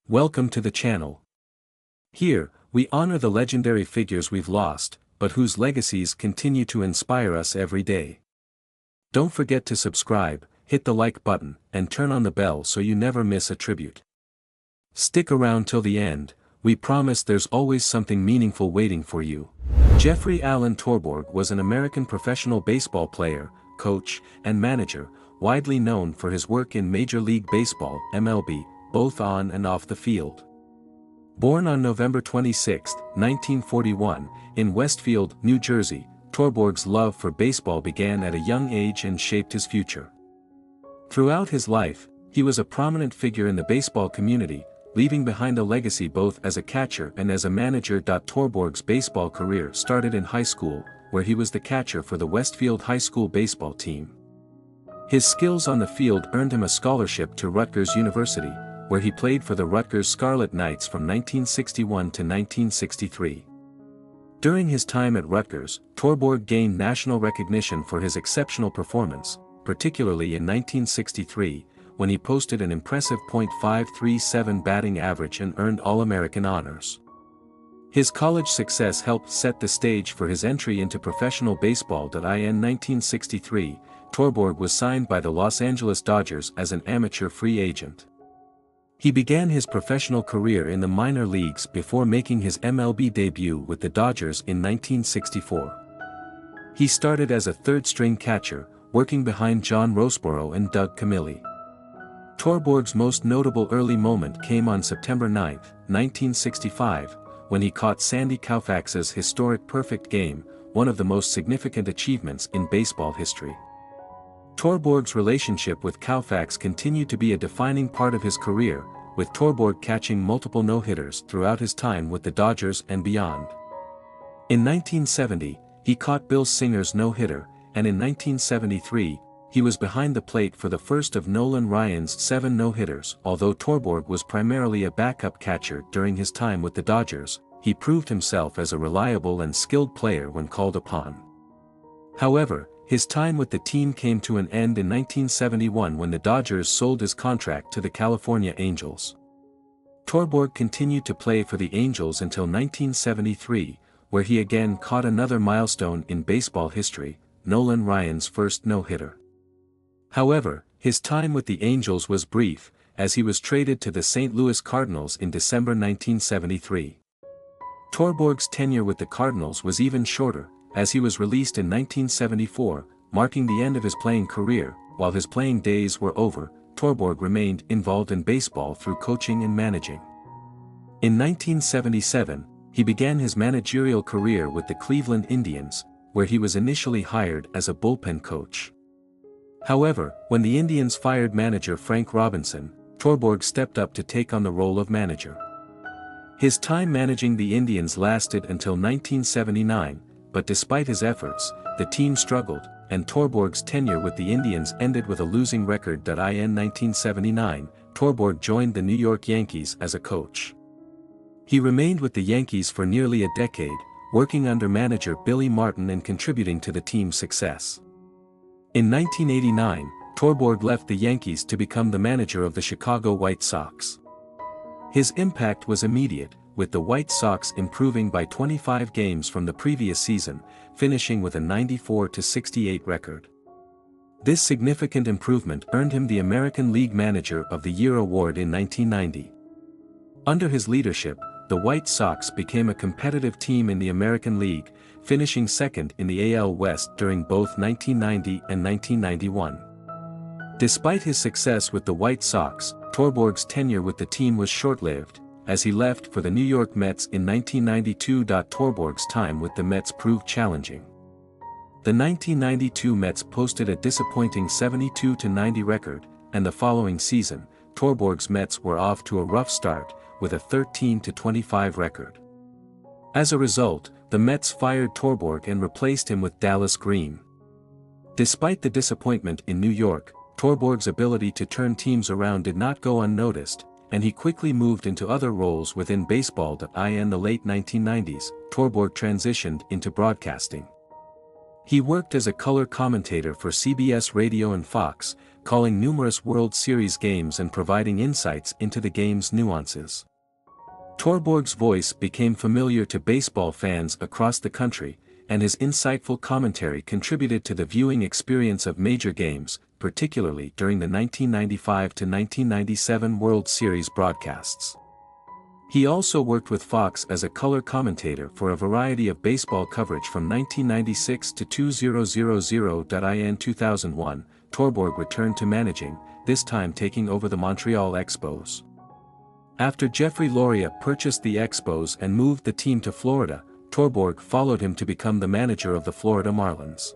Welcome to the channel. Here, we honor the legendary figures we've lost, but whose legacies continue to inspire us every day. Don't forget to subscribe, hit the like button, and turn on the bell so you never miss a tribute. Stick around till the end, we promise there's always something meaningful waiting for you. Jeffrey Allen Torborg was an American professional baseball player, coach, and manager, widely known for his work in Major League Baseball (MLB), both on and off the field. Born on November 26, 1941, in Westfield, New Jersey, Torborg's love for baseball began at a young age and shaped his future. Throughout his life, he was a prominent figure in the baseball community, leaving behind a legacy both as a catcher and as a manager. Torborg's baseball career started in high school, where he was the catcher for the Westfield High School baseball team. His skills on the field earned him a scholarship to Rutgers University, where he played for the Rutgers Scarlet Knights from 1961 to 1963. During his time at Rutgers, Torborg gained national recognition for his exceptional performance, particularly in 1963, when he posted an impressive .537 batting average and earned All-American honors. His college success helped set the stage for his entry into professional baseball. In 1963, Torborg was signed by the Los Angeles Dodgers as an amateur free agent. He began his professional career in the minor leagues before making his MLB debut with the Dodgers in 1964. He started as a third-string catcher, working behind John Roseboro and Doug Camilli. Torborg's most notable early moment came on September 9, 1965, when he caught Sandy Koufax's historic perfect game, one of the most significant achievements in baseball history. Torborg's relationship with Koufax continued to be a defining part of his career, with Torborg catching multiple no-hitters throughout his time with the Dodgers and beyond. In 1970, he caught Bill Singer's no-hitter, and in 1973, he was behind the plate for the first of Nolan Ryan's 7 no-hitters. Although Torborg was primarily a backup catcher during his time with the Dodgers, he proved himself as a reliable and skilled player when called upon. However, his time with the team came to an end in 1971 when the Dodgers sold his contract to the California Angels. Torborg continued to play for the Angels until 1973, where he again caught another milestone in baseball history, Nolan Ryan's first no-hitter. However, his time with the Angels was brief, as he was traded to the St. Louis Cardinals in December 1973. Torborg's tenure with the Cardinals was even shorter, as he was released in 1974, marking the end of his playing career. While his playing days were over, Torborg remained involved in baseball through coaching and managing. In 1977, he began his managerial career with the Cleveland Indians, where he was initially hired as a bullpen coach. However, when the Indians fired manager Frank Robinson, Torborg stepped up to take on the role of manager. His time managing the Indians lasted until 1979, but despite his efforts, the team struggled, and Torborg's tenure with the Indians ended with a losing record. In 1979, Torborg joined the New York Yankees as a coach. He remained with the Yankees for nearly a decade, working under manager Billy Martin and contributing to the team's success. In 1989, Torborg left the Yankees to become the manager of the Chicago White Sox. His impact was immediate, with the White Sox improving by 25 games from the previous season, finishing with a 94-68 record. This significant improvement earned him the American League Manager of the Year award in 1990. Under his leadership, the White Sox became a competitive team in the American League, finishing second in the AL West during both 1990 and 1991. Despite his success with the White Sox, Torborg's tenure with the team was short-lived, as he left for the New York Mets in 1992. Torborg's time with the Mets proved challenging. The 1992 Mets posted a disappointing 72-90 record, and the following season, Torborg's Mets were off to a rough start, with a 13-25 record. As a result, the Mets fired Torborg and replaced him with Dallas Green. Despite the disappointment in New York, Torborg's ability to turn teams around did not go unnoticed, and he quickly moved into other roles within baseball. In the late 1990s, Torborg transitioned into broadcasting. He worked as a color commentator for CBS Radio and Fox, calling numerous World Series games and providing insights into the game's nuances. Torborg's voice became familiar to baseball fans across the country, and his insightful commentary contributed to the viewing experience of major games, particularly during the 1995 to 1997 World Series broadcasts. He also worked with Fox as a color commentator for a variety of baseball coverage from 1996 to 2000. In 2001, Torborg returned to managing, this time taking over the Montreal Expos. After Jeffrey Loria purchased the Expos and moved the team to Florida, Torborg followed him to become the manager of the Florida Marlins.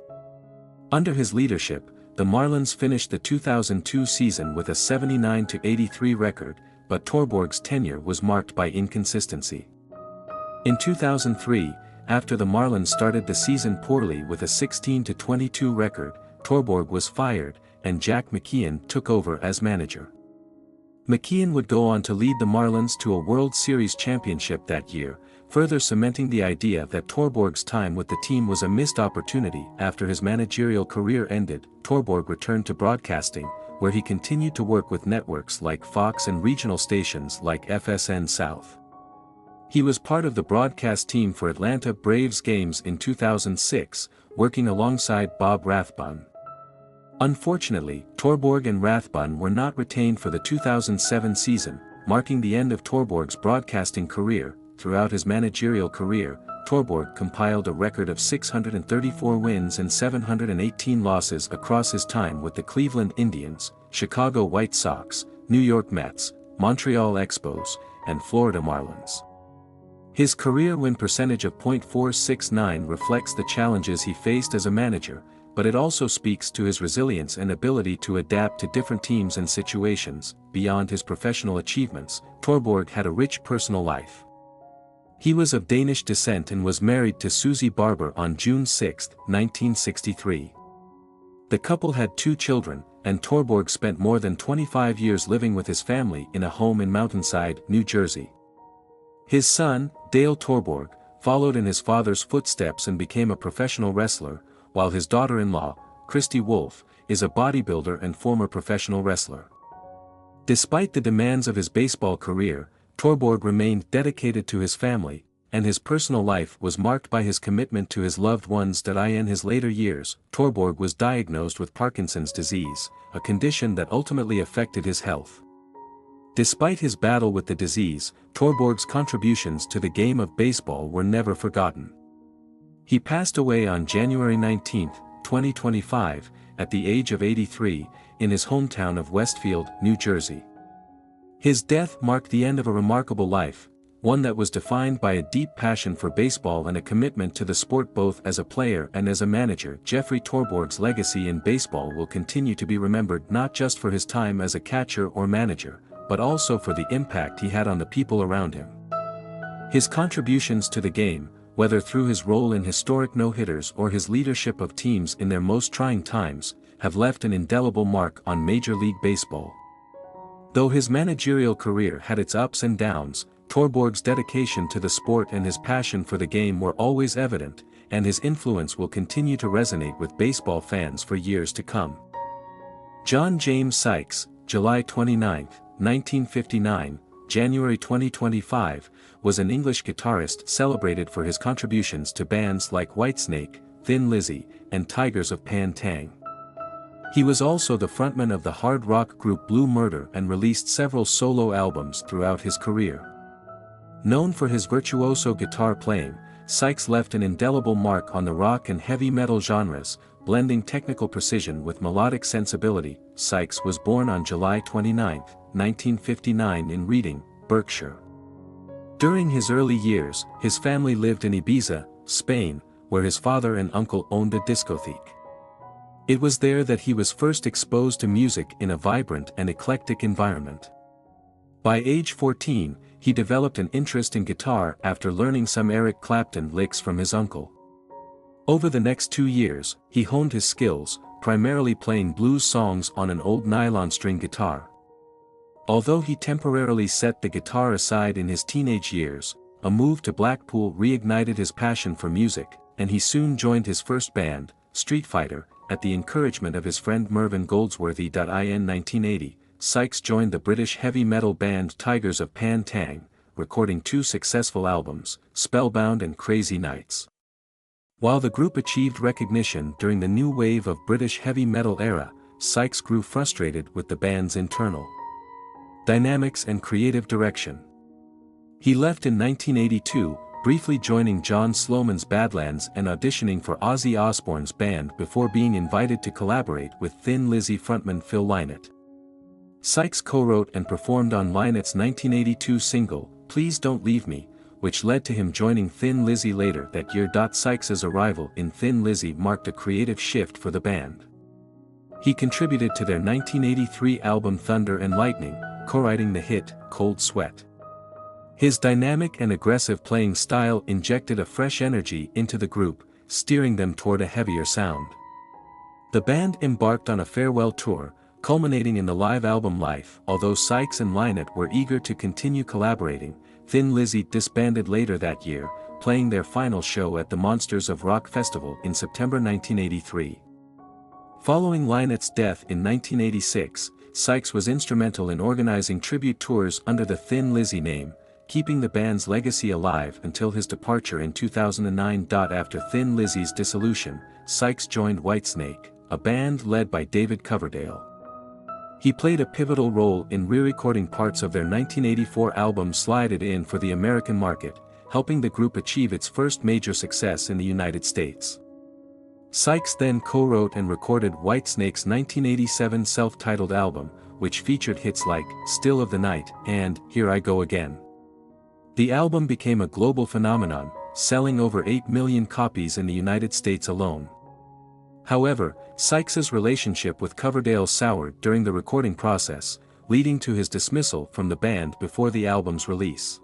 Under his leadership, the Marlins finished the 2002 season with a 79-83 record, but Torborg's tenure was marked by inconsistency. In 2003, after the Marlins started the season poorly with a 16-22 record, Torborg was fired, and Jack McKeon took over as manager. McKeon would go on to lead the Marlins to a World Series championship that year, further cementing the idea that Torborg's time with the team was a missed opportunity. After his managerial career ended, Torborg returned to broadcasting, where he continued to work with networks like Fox and regional stations like FSN South. He was part of the broadcast team for Atlanta Braves games in 2006, working alongside Bob Rathbun. Unfortunately, Torborg and Rathbun were not retained for the 2007 season, marking the end of Torborg's broadcasting career. Throughout his managerial career, Torborg compiled a record of 634 wins and 718 losses across his time with the Cleveland Indians, Chicago White Sox, New York Mets, Montreal Expos, and Florida Marlins. His career win percentage of .469 reflects the challenges he faced as a manager, but it also speaks to his resilience and ability to adapt to different teams and situations. Beyond his professional achievements, Torborg had a rich personal life. He was of Danish descent and was married to Susie Barber on June 6, 1963. The couple had 2 children, and Torborg spent more than 25 years living with his family in a home in Mountainside, New Jersey. His son, Dale Torborg, followed in his father's footsteps and became a professional wrestler, while his daughter-in-law, Christy Wolf, is a bodybuilder and former professional wrestler. Despite the demands of his baseball career, Torborg remained dedicated to his family, and his personal life was marked by his commitment to his loved ones. In his later years, Torborg was diagnosed with Parkinson's disease, a condition that ultimately affected his health. Despite his battle with the disease, Torborg's contributions to the game of baseball were never forgotten. He passed away on January 19, 2025, at the age of 83, in his hometown of Westfield, New Jersey. His death marked the end of a remarkable life, one that was defined by a deep passion for baseball and a commitment to the sport both as a player and as a manager. Jeffrey Torborg's legacy in baseball will continue to be remembered not just for his time as a catcher or manager, but also for the impact he had on the people around him. His contributions to the game, whether through his role in historic no-hitters or his leadership of teams in their most trying times, have left an indelible mark on Major League Baseball. Though his managerial career had its ups and downs, Torborg's dedication to the sport and his passion for the game were always evident, and his influence will continue to resonate with baseball fans for years to come. John James Sykes, July 29, 1959, January 2025, was an English guitarist celebrated for his contributions to bands like Whitesnake, Thin Lizzy, and Tigers of Pan Tang. He was also the frontman of the hard rock group Blue Murder and released several solo albums throughout his career. Known for his virtuoso guitar playing, Sykes left an indelible mark on the rock and heavy metal genres, blending technical precision with melodic sensibility. Sykes was born on July 29, 1959 in Reading, Berkshire. During his early years, his family lived in Ibiza, Spain, where his father and uncle owned a discotheque. It was there that he was first exposed to music in a vibrant and eclectic environment. By age 14, he developed an interest in guitar after learning some Eric Clapton licks from his uncle. Over the next 2 years, he honed his skills, primarily playing blues songs on an old nylon string guitar. Although he temporarily set the guitar aside in his teenage years, a move to Blackpool reignited his passion for music, and he soon joined his first band, Street Fighter, at the encouragement of his friend Mervyn Goldsworthy. In 1980, Sykes joined the British heavy metal band Tigers of Pan Tang, recording two successful albums, Spellbound and Crazy Nights. While the group achieved recognition during the new wave of British heavy metal era, Sykes grew frustrated with the band's internal dynamics and creative direction. He left in 1982, briefly joining John Sloman's Badlands and auditioning for Ozzy Osbourne's band before being invited to collaborate with Thin Lizzy frontman Phil Lynott. Sykes co-wrote and performed on Lynott's 1982 single, Please Don't Leave Me, which led to him joining Thin Lizzy later that year. Sykes's arrival in Thin Lizzy marked a creative shift for the band. He contributed to their 1983 album Thunder and Lightning, co-writing the hit, Cold Sweat. His dynamic and aggressive playing style injected a fresh energy into the group, steering them toward a heavier sound. The band embarked on a farewell tour, culminating in the live album Life. Although Sykes and Lynott were eager to continue collaborating, Thin Lizzy disbanded later that year, playing their final show at the Monsters of Rock Festival in September 1983. Following Lynott's death in 1986, Sykes was instrumental in organizing tribute tours under the Thin Lizzy name, keeping the band's legacy alive until his departure in 2009. After Thin Lizzy's dissolution, Sykes joined Whitesnake, a band led by David Coverdale. He played a pivotal role in re-recording parts of their 1984 album Slide It In for the American market, helping the group achieve its first major success in the United States. Sykes then co-wrote and recorded Whitesnake's 1987 self-titled album, which featured hits like Still of the Night and Here I Go Again. The album became a global phenomenon, selling over 8 million copies in the United States alone. However, Sykes's relationship with Coverdale soured during the recording process, leading to his dismissal from the band before the album's release.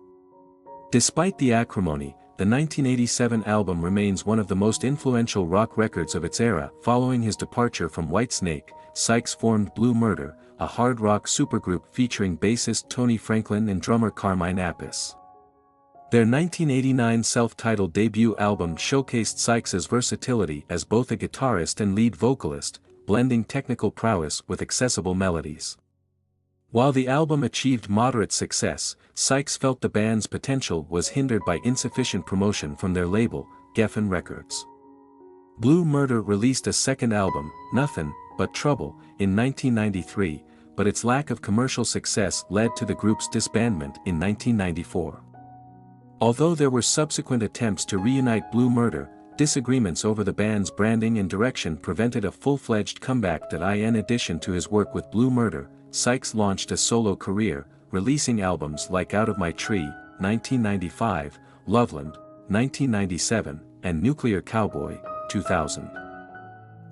Despite the acrimony, the 1987 album remains one of the most influential rock records of its era. Following his departure from Whitesnake, Sykes formed Blue Murder, a hard rock supergroup featuring bassist Tony Franklin and drummer Carmine Appice. Their 1989 self-titled debut album showcased Sykes's versatility as both a guitarist and lead vocalist, blending technical prowess with accessible melodies. While the album achieved moderate success, Sykes felt the band's potential was hindered by insufficient promotion from their label, Geffen Records. Blue Murder released a second album, Nothin' But Trouble, in 1993, but its lack of commercial success led to the group's disbandment in 1994. Although there were subsequent attempts to reunite Blue Murder, disagreements over the band's branding and direction prevented a full-fledged comeback. In addition to his work with Blue Murder, Sykes launched a solo career, releasing albums like Out of My Tree, 1995, Loveland, 1997, and Nuclear Cowboy, 2000.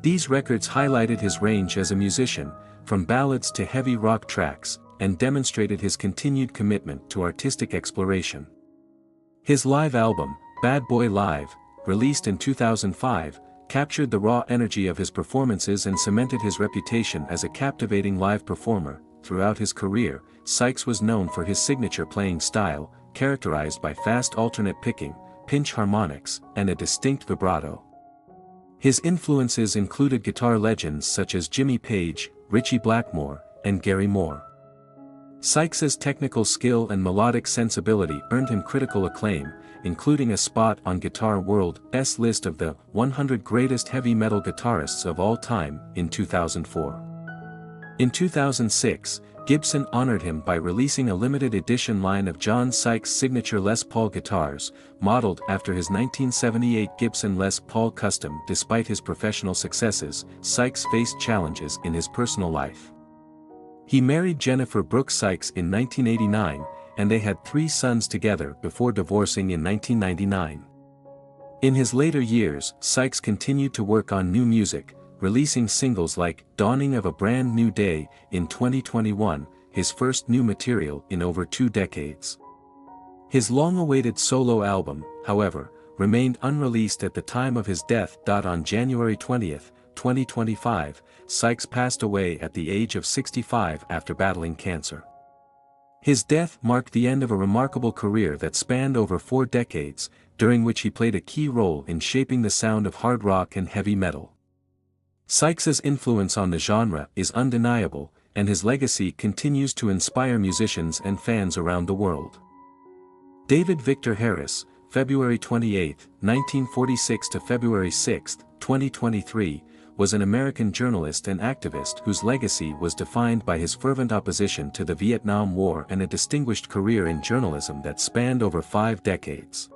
These records highlighted his range as a musician, from ballads to heavy rock tracks, and demonstrated his continued commitment to artistic exploration. His live album, Bad Boy Live, released in 2005, captured the raw energy of his performances and cemented his reputation as a captivating live performer. Throughout his career, Sykes was known for his signature playing style, characterized by fast alternate picking, pinch harmonics, and a distinct vibrato. His influences included guitar legends such as Jimmy Page, Ritchie Blackmore, and Gary Moore. Sykes's technical skill and melodic sensibility earned him critical acclaim, including a spot on Guitar World's list of the 100 greatest heavy metal guitarists of all time in 2004. In 2006, Gibson honored him by releasing a limited edition line of John Sykes' signature Les Paul guitars, modeled after his 1978 Gibson Les Paul Custom. Despite his professional successes, Sykes faced challenges in his personal life. He married Jennifer Brooks Sykes in 1989, and they had 3 sons together before divorcing in 1999. In his later years, Sykes continued to work on new music, releasing singles like Dawning of a Brand New Day in 2021, his first new material in over 2 decades. His long-awaited solo album, however, remained unreleased at the time of his death. On January 20, 2025, Sykes passed away at the age of 65 after battling cancer. His death marked the end of a remarkable career that spanned over 4 decades, during which he played a key role in shaping the sound of hard rock and heavy metal. Sykes's influence on the genre is undeniable, and his legacy continues to inspire musicians and fans around the world. David Victor Harris, February 28, 1946 to February 6, 2023, was an American journalist and activist whose legacy was defined by his fervent opposition to the Vietnam War and a distinguished career in journalism that spanned over 5 decades.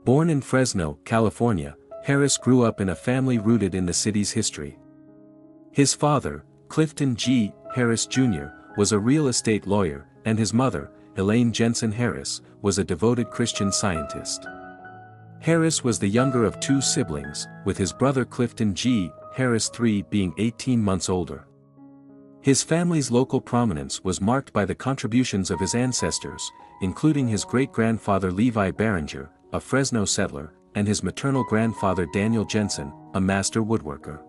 Born in Fresno, California, Harris grew up in a family rooted in the city's history. His father, Clifton G. Harris Jr., was a real estate lawyer, and his mother, Elaine Jensen Harris, was a devoted Christian Scientist. Harris was the younger of 2 siblings, with his brother Clifton G. Harris III being 18 months older. His family's local prominence was marked by the contributions of his ancestors, including his great-grandfather Levi Barringer, a Fresno settler, and his maternal grandfather Daniel Jensen, a master woodworker.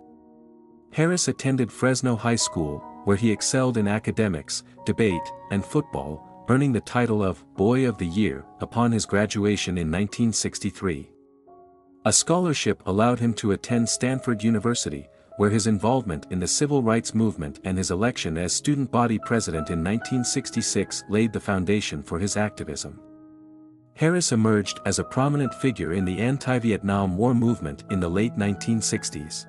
Harris attended Fresno High School, where he excelled in academics, debate, and football, earning the title of Boy of the Year upon his graduation in 1963. A scholarship allowed him to attend Stanford University, where his involvement in the civil rights movement and his election as student body president in 1966 laid the foundation for his activism. Harris emerged as a prominent figure in the anti-Vietnam War movement in the late 1960s.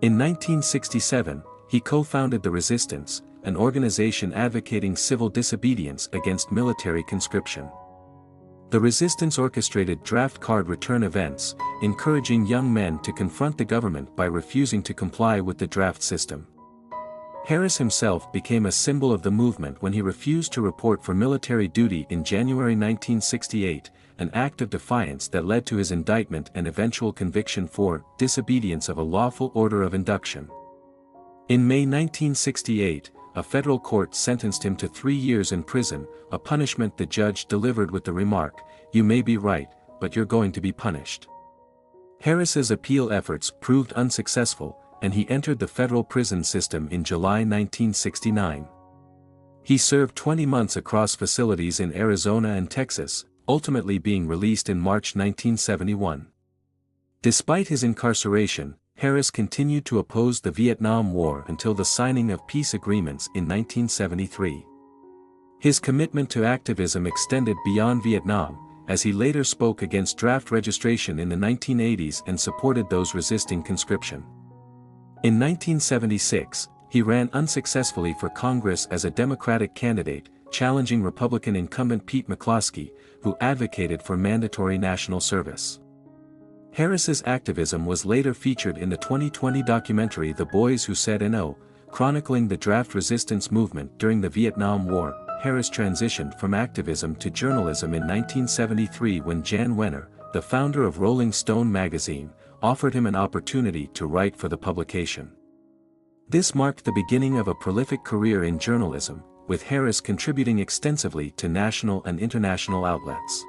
In 1967, he co-founded the Resistance, an organization advocating civil disobedience against military conscription. The Resistance orchestrated draft card return events, encouraging young men to confront the government by refusing to comply with the draft system. Harris himself became a symbol of the movement when he refused to report for military duty in January 1968, an act of defiance that led to his indictment and eventual conviction for disobedience of a lawful order of induction. In May 1968, a federal court sentenced him to 3 years in prison, a punishment the judge delivered with the remark, "You may be right, but you're going to be punished." Harris's appeal efforts proved unsuccessful, and he entered the federal prison system in July 1969. He served 20 months across facilities in Arizona and Texas, ultimately being released in March 1971. Despite his incarceration, Harris continued to oppose the Vietnam War until the signing of peace agreements in 1973. His commitment to activism extended beyond Vietnam, as he later spoke against draft registration in the 1980s and supported those resisting conscription. In 1976, he ran unsuccessfully for Congress as a Democratic candidate, challenging Republican incumbent Pete McCloskey, who advocated for mandatory national service. Harris's activism was later featured in the 2020 documentary The Boys Who Said No, chronicling the draft resistance movement during the Vietnam War. Harris transitioned from activism to journalism in 1973 when Jan Wenner, the founder of Rolling Stone magazine, offered him an opportunity to write for the publication. This marked the beginning of a prolific career in journalism, with Harris contributing extensively to national and international outlets.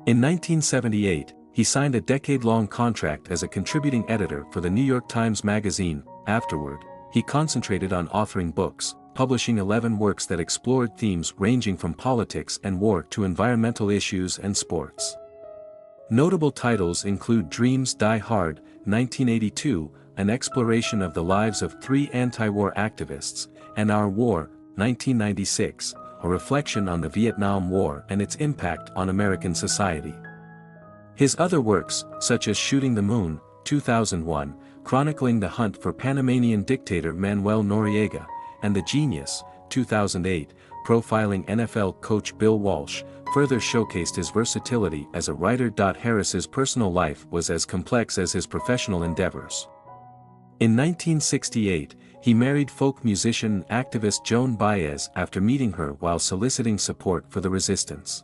In 1978, he signed a decade-long contract as a contributing editor for the New York Times Magazine. Afterward, he concentrated on authoring books, publishing 11 works that explored themes ranging from politics and war to environmental issues and sports. Notable titles include Dreams Die Hard, 1982, an exploration of the lives of 3 anti-war activists, and Our War, 1996, a reflection on the Vietnam War and its impact on American society. His other works, such as Shooting the Moon, 2001, chronicling the hunt for Panamanian dictator Manuel Noriega, and The Genius, 2008, profiling NFL coach Bill Walsh, further showcased his versatility as a writer. Harris's personal life was as complex as his professional endeavors. In 1968, he married folk musician and activist Joan Baez after meeting her while soliciting support for the resistance.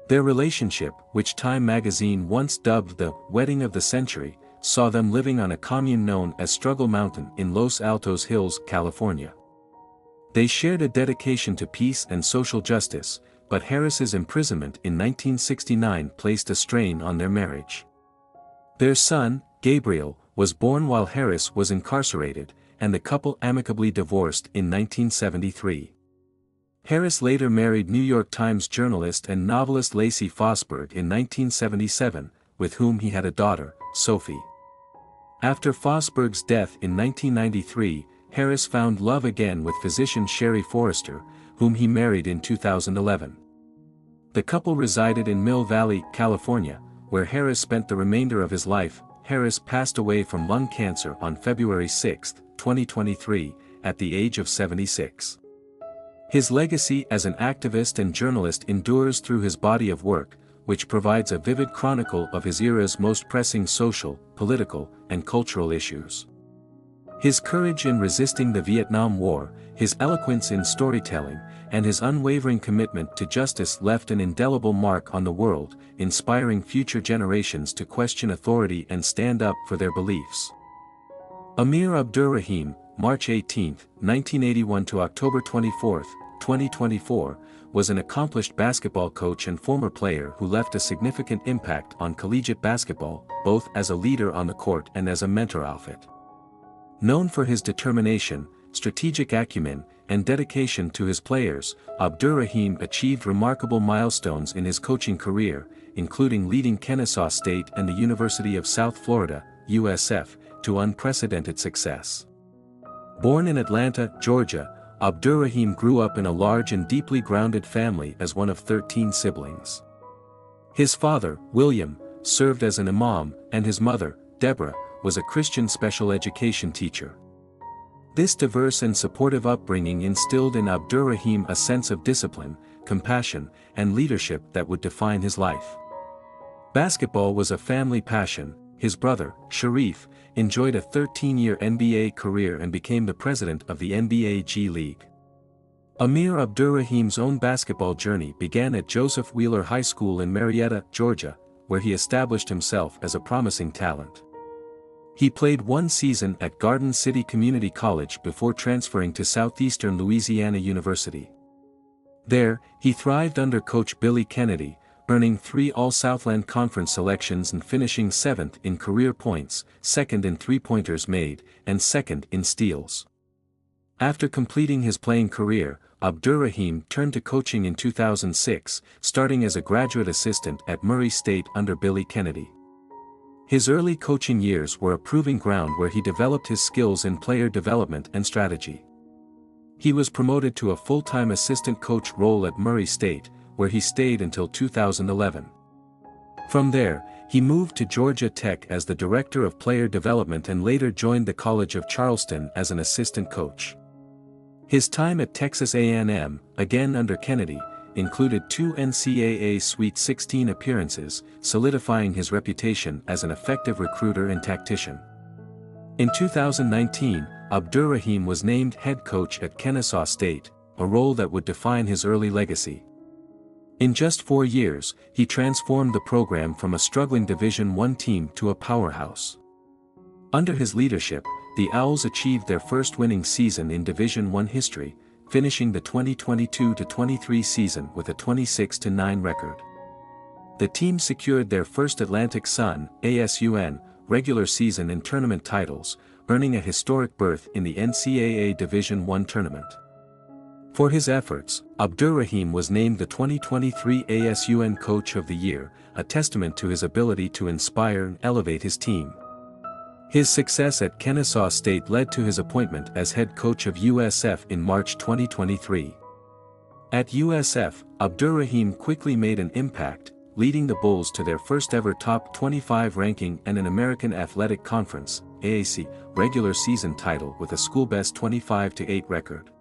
Their relationship, which Time magazine once dubbed the wedding of the century, saw them living on a commune known as Struggle Mountain in Los Altos Hills, California. They shared a dedication to peace and social justice, but Harris's imprisonment in 1969 placed a strain on their marriage. Their son, Gabriel, was born while Harris was incarcerated, and the couple amicably divorced in 1973. Harris later married New York Times journalist and novelist Lacey Fosberg in 1977, with whom he had a daughter, Sophie. After Fosberg's death in 1993, Harris found love again with physician Sherry Forrester, whom he married in 2011. The couple resided in Mill Valley, California, where Harris spent the remainder of his life. Harris passed away from lung cancer on February 6, 2023, at the age of 76. His legacy as an activist and journalist endures through his body of work, which provides a vivid chronicle of his era's most pressing social, political, and cultural issues. His courage in resisting the Vietnam War, his eloquence in storytelling, and his unwavering commitment to justice left an indelible mark on the world, inspiring future generations to question authority and stand up for their beliefs. Amir Abdur-Rahim, March 18, 1981 to October 24, 2024, was an accomplished basketball coach and former player who left a significant impact on collegiate basketball, both as a leader on the court and as a mentor. Known for his determination, strategic acumen, and dedication to his players, Abdur-Rahim achieved remarkable milestones in his coaching career, including leading Kennesaw State and the University of South Florida, USF, to unprecedented success. Born in Atlanta, Georgia, Abdur-Rahim grew up in a large and deeply grounded family as one of 13 siblings. His father, William, served as an imam, and his mother, Deborah, was a Christian special education teacher. This diverse and supportive upbringing instilled in Abdur-Rahim a sense of discipline, compassion, and leadership that would define his life. Basketball was a family passion. His brother, Sharif, enjoyed a 13-year NBA career and became the president of the NBA G League. Amir Abdur-Rahim's own basketball journey began at Joseph Wheeler High School in Marietta, Georgia, where he established himself as a promising talent. He played one season at Garden City Community College before transferring to Southeastern Louisiana University. There, he thrived under coach Billy Kennedy, earning 3 All-Southland Conference selections and finishing 7th in career points, 2nd in three-pointers made, and 2nd in steals. After completing his playing career, Abdur-Rahim turned to coaching in 2006, starting as a graduate assistant at Murray State under Billy Kennedy. His early coaching years were a proving ground where he developed his skills in player development and strategy. He was promoted to a full-time assistant coach role at Murray State, where he stayed until 2011. From there, he moved to Georgia Tech as the director of player development and later joined the College of Charleston as an assistant coach. His time at Texas A&M, again under Kennedy, included 2 NCAA Sweet 16 appearances, solidifying his reputation as an effective recruiter and tactician. In 2019, Abdur-Rahim was named head coach at Kennesaw State, a role that would define his early legacy. In just 4 years, he transformed the program from a struggling Division I team to a powerhouse. Under his leadership, the Owls achieved their first winning season in Division I history, finishing the 2022-23 season with a 26-9 record. The team secured their first Atlantic Sun (ASUN) regular season and tournament titles, earning a historic berth in the NCAA Division I tournament. For his efforts, Abdur-Rahim was named the 2023 ASUN Coach of the Year, a testament to his ability to inspire and elevate his team. His success at Kennesaw State led to his appointment as head coach of USF in March 2023. At USF, Abdur-Rahim quickly made an impact, leading the Bulls to their first ever top 25 ranking and an American Athletic Conference (AAC) regular season title with a school-best 25-8 record.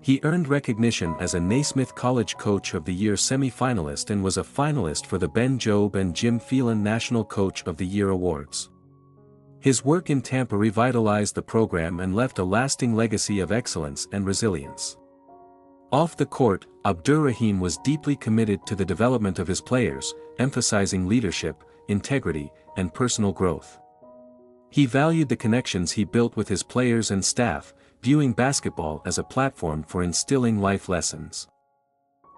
He earned recognition as a Naismith College Coach of the Year semi-finalist and was a finalist for the Ben Jobe and Jim Phelan National Coach of the Year awards. His work in Tampa revitalized the program and left a lasting legacy of excellence and resilience. Off the court, Abdur-Rahim was deeply committed to the development of his players, emphasizing leadership, integrity, and personal growth. He valued the connections he built with his players and staff, viewing basketball as a platform for instilling life lessons.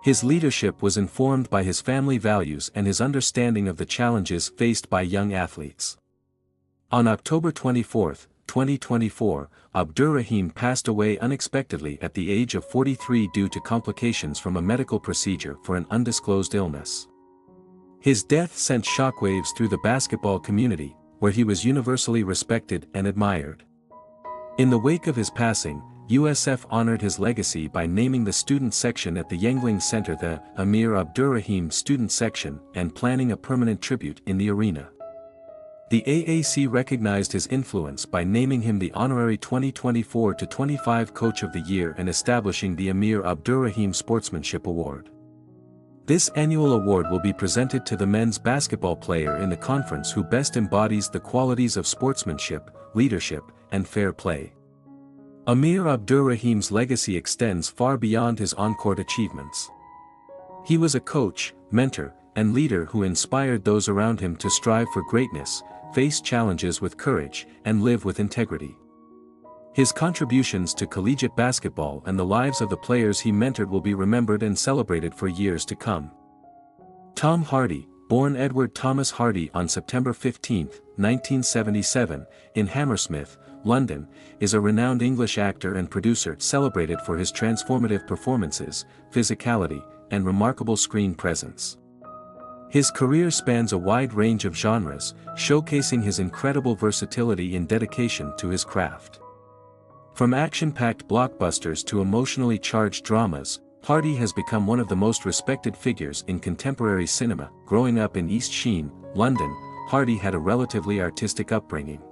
His leadership was informed by his family values and his understanding of the challenges faced by young athletes. On October 24, 2024, Abdur-Rahim passed away unexpectedly at the age of 43 due to complications from a medical procedure for an undisclosed illness. His death sent shockwaves through the basketball community, where he was universally respected and admired. In the wake of his passing, USF honored his legacy by naming the student section at the Yangling Center the Amir Abdurrahim Student Section and planning a permanent tribute in the arena. The AAC recognized his influence by naming him the honorary 2024-25 Coach of the Year and establishing the Amir Abdurrahim Sportsmanship Award. This annual award will be presented to the men's basketball player in the conference who best embodies the qualities of sportsmanship, leadership, and fair play. Amir Abdurrahim's legacy extends far beyond his on-court achievements. He was a coach, mentor, and leader who inspired those around him to strive for greatness, face challenges with courage, and live with integrity. His contributions to collegiate basketball and the lives of the players he mentored will be remembered and celebrated for years to come. Tom Hardy, born Edward Thomas Hardy on September 15, 1977, in Hammersmith, London, is a renowned English actor and producer celebrated for his transformative performances, physicality, and remarkable screen presence. His career spans a wide range of genres, showcasing his incredible versatility and dedication to his craft. From action-packed blockbusters to emotionally charged dramas, Hardy has become one of the most respected figures in contemporary cinema. Growing up in East Sheen, London, Hardy had a relatively artistic upbringing.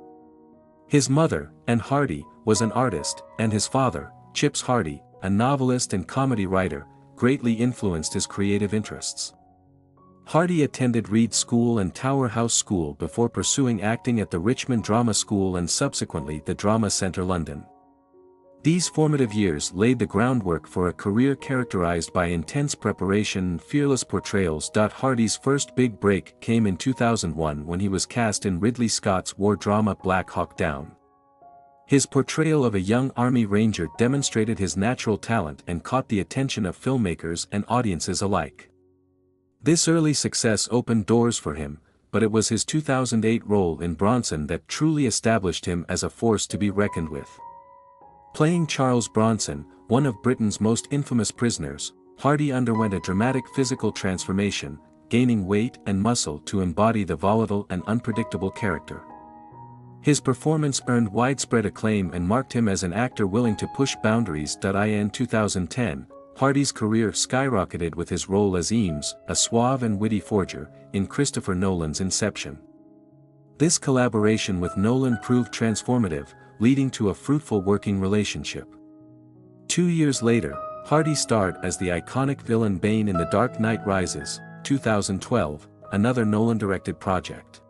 His mother, Anne Hardy, was an artist, and his father, Chips Hardy, a novelist and comedy writer, greatly influenced his creative interests. Hardy attended Reed School and Tower House School before pursuing acting at the Richmond Drama School and subsequently the Drama Centre London. These formative years laid the groundwork for a career characterized by intense preparation and fearless portrayals. Hardy's first big break came in 2001 when he was cast in Ridley Scott's war drama Black Hawk Down. His portrayal of a young Army Ranger demonstrated his natural talent and caught the attention of filmmakers and audiences alike. This early success opened doors for him, but it was his 2008 role in Bronson that truly established him as a force to be reckoned with. Playing Charles Bronson, one of Britain's most infamous prisoners, Hardy underwent a dramatic physical transformation, gaining weight and muscle to embody the volatile and unpredictable character. His performance earned widespread acclaim and marked him as an actor willing to push boundaries. In 2010, Hardy's career skyrocketed with his role as Eames, a suave and witty forger, in Christopher Nolan's Inception. This collaboration with Nolan proved transformative, leading to a fruitful working relationship. 2 years later, Hardy starred as the iconic villain Bane in The Dark Knight Rises, 2012, another Nolan-directed project.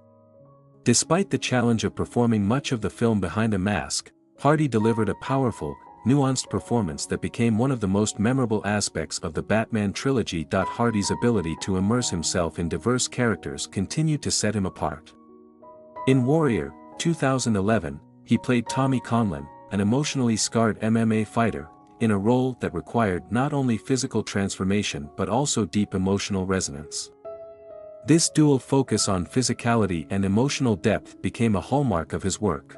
Despite the challenge of performing much of the film behind a mask, Hardy delivered a powerful, nuanced performance that became one of the most memorable aspects of the Batman trilogy. Hardy's ability to immerse himself in diverse characters continued to set him apart. In Warrior, 2011, he played Tommy Conlon, an emotionally scarred MMA fighter, in a role that required not only physical transformation but also deep emotional resonance. This dual focus on physicality and emotional depth became a hallmark of his work.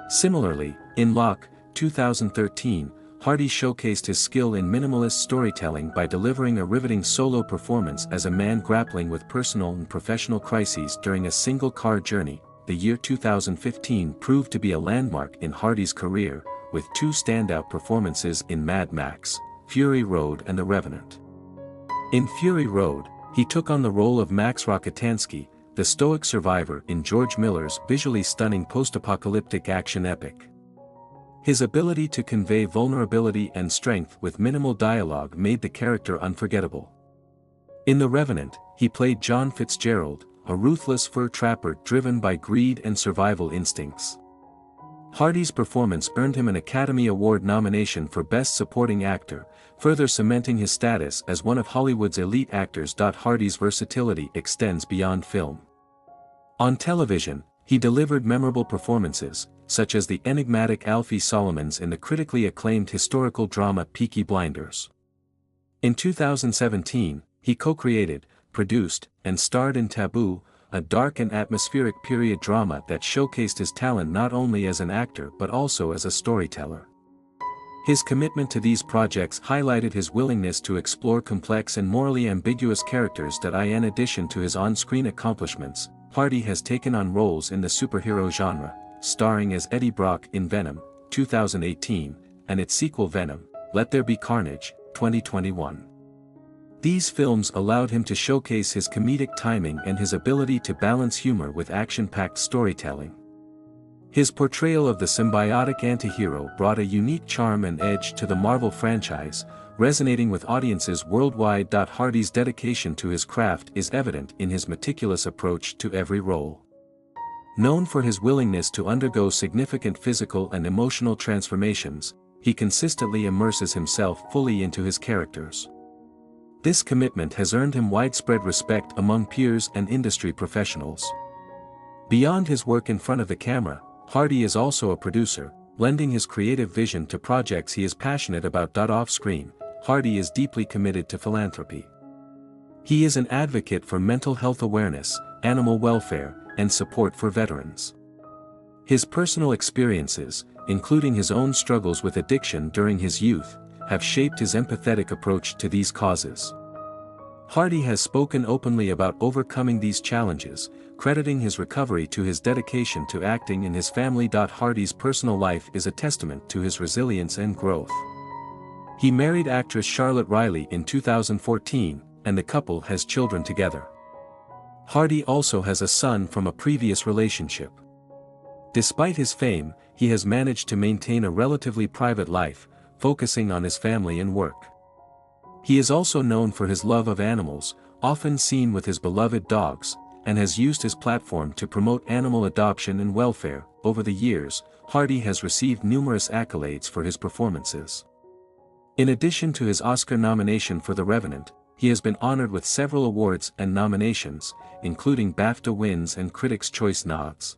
Similarly, in Locke, 2013, Hardy showcased his skill in minimalist storytelling by delivering a riveting solo performance as a man grappling with personal and professional crises during a single car journey. The year 2015 proved to be a landmark in Hardy's career, with two standout performances in Mad Max, Fury Road and The Revenant. In Fury Road, he took on the role of Max Rokitansky, the stoic survivor in George Miller's visually stunning post-apocalyptic action epic. His ability to convey vulnerability and strength with minimal dialogue made the character unforgettable. In The Revenant, he played John Fitzgerald, a ruthless fur trapper driven by greed and survival instincts. Hardy's performance earned him an Academy Award nomination for Best Supporting Actor, further cementing his status as one of Hollywood's elite actors. Hardy's versatility extends beyond film. On television, he delivered memorable performances, such as the enigmatic Alfie Solomons in the critically acclaimed historical drama Peaky Blinders. In 2017, he co-created, produced, and starred in Taboo, a dark and atmospheric period drama that showcased his talent not only as an actor but also as a storyteller. His commitment to these projects highlighted his willingness to explore complex and morally ambiguous characters. In addition to his on-screen accomplishments, Hardy has taken on roles in the superhero genre, starring as Eddie Brock in Venom, 2018, and its sequel Venom, Let There Be Carnage, 2021. These films allowed him to showcase his comedic timing and his ability to balance humor with action-packed storytelling. His portrayal of the symbiotic antihero brought a unique charm and edge to the Marvel franchise, resonating with audiences worldwide. Hardy's dedication to his craft is evident in his meticulous approach to every role. Known for his willingness to undergo significant physical and emotional transformations, he consistently immerses himself fully into his characters. This commitment has earned him widespread respect among peers and industry professionals. Beyond his work in front of the camera, Hardy is also a producer, lending his creative vision to projects he is passionate about. Off-screen, Hardy is deeply committed to philanthropy. He is an advocate for mental health awareness, animal welfare, and support for veterans. His personal experiences, including his own struggles with addiction during his youth, have shaped his empathetic approach to these causes. Hardy has spoken openly about overcoming these challenges, crediting his recovery to his dedication to acting and his family. Hardy's personal life is a testament to his resilience and growth. He married actress Charlotte Riley in 2014, and the couple has children together. Hardy also has a son from a previous relationship. Despite his fame, he has managed to maintain a relatively private life, focusing on his family and work. He is also known for his love of animals, often seen with his beloved dogs, and has used his platform to promote animal adoption and welfare. Over the years, Hardy has received numerous accolades for his performances. In addition to his Oscar nomination for The Revenant, he has been honored with several awards and nominations, including BAFTA wins and Critics' Choice nods.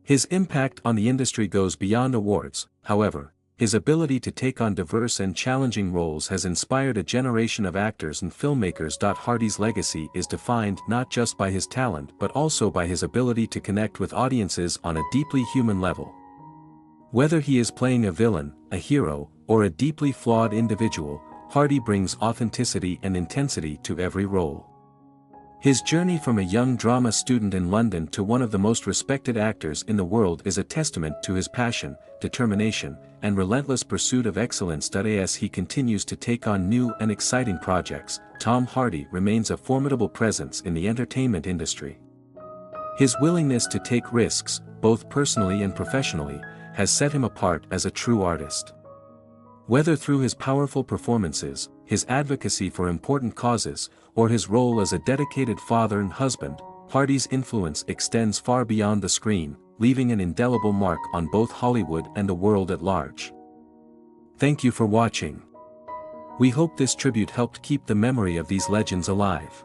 His impact on the industry goes beyond awards, however. His ability to take on diverse and challenging roles has inspired a generation of actors and filmmakers. Hardy's legacy is defined not just by his talent but also by his ability to connect with audiences on a deeply human level. Whether he is playing a villain, a hero, or a deeply flawed individual, Hardy brings authenticity and intensity to every role. His journey from a young drama student in London to one of the most respected actors in the world is a testament to his passion, determination, and relentless pursuit of excellence. As he continues to take on new and exciting projects, Tom Hardy remains a formidable presence in the entertainment industry. His willingness to take risks, both personally and professionally, has set him apart as a true artist. Whether through his powerful performances, his advocacy for important causes, or his role as a dedicated father and husband, Hardy's influence extends far beyond the screen, leaving an indelible mark on both Hollywood and the world at large. Thank you for watching. We hope this tribute helped keep the memory of these legends alive.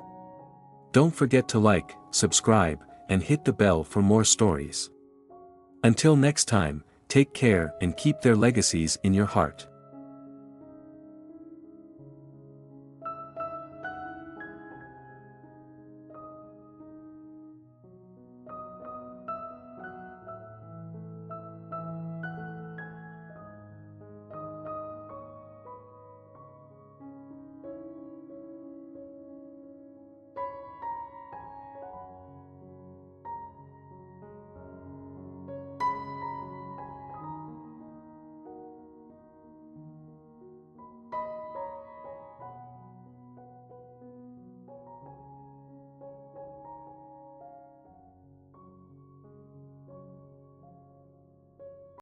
Don't forget to like, subscribe, and hit the bell for more stories. Until next time, take care and keep their legacies in your heart.